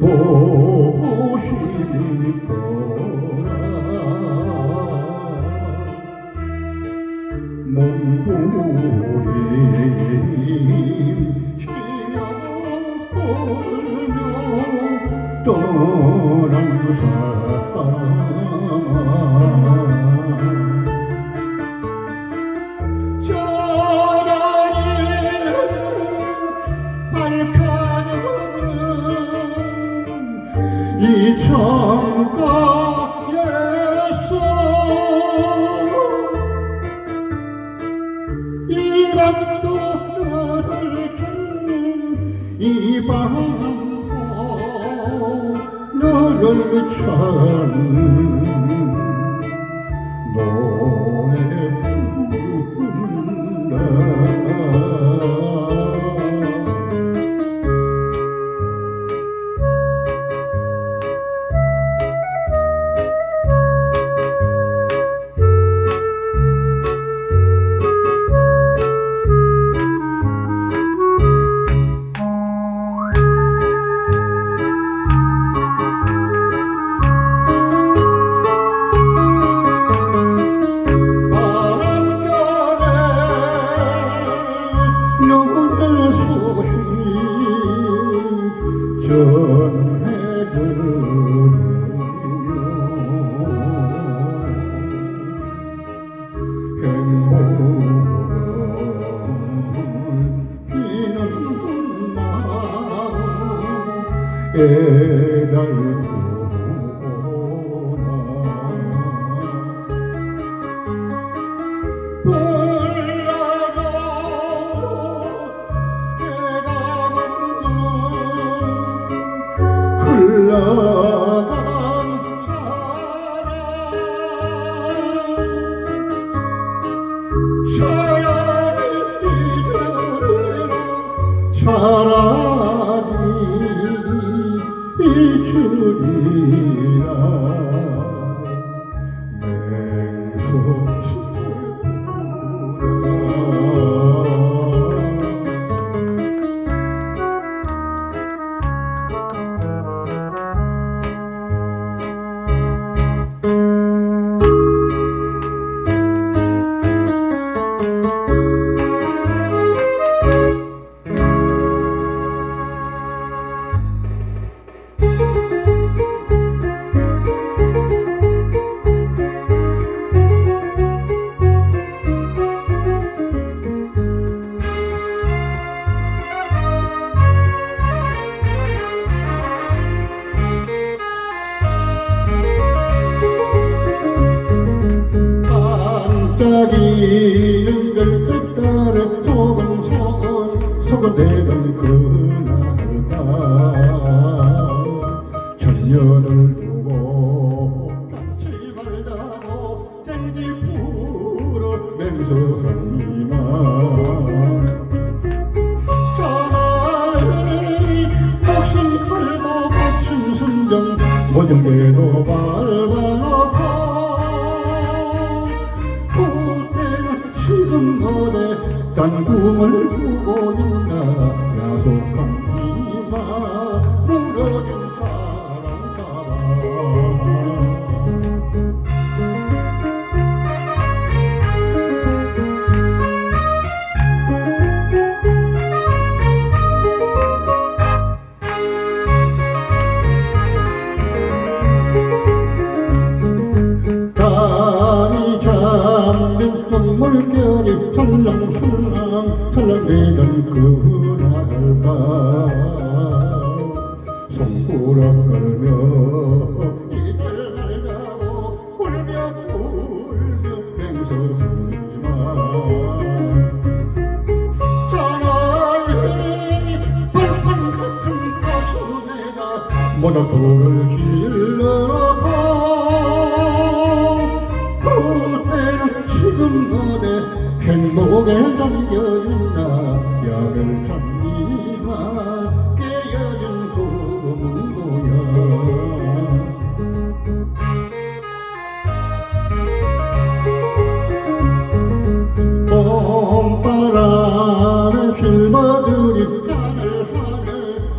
보고 싶어라. 몽골이 시려 울며 떠난 사람아, 저다리는 밝혀주는 이 창가에서 이 밤도 너를 찾는 이 밤도 너를 찾는 노래 부른다. 흘러간 차라리 잊으리라. 반짝이는 별빛 아래 소곤대던 그날과 천년을 두고 같이 말다고 땡지 풀어 맹세하니만 사나이 목숨 걸고 바친 순정 모정대도 밟아놓고 지금 너의 딴 꿈을 꾸고 있나. 야속한 이마 무너진 사랑 담이 잠든 물결이 찰랑찰랑대던 그날 밤 손가락 걸며 이별 말다고 울며 맹세하니만 모두 돌을 길러고 그대는 지금 어디 행복에 잠겨있나 약을 잠기만 깨어진 꿈은 뭐야 봄바람에 실마들이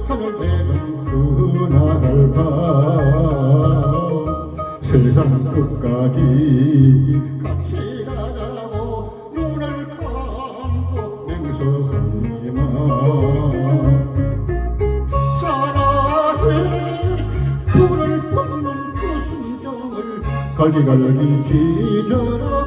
하늘 대는 그날을 봐 세상 끝까지 같이 가자고 눈을 감고 맹세하니만 사랑해 불을 뿜는 그 순정을 갈기갈기 기절하고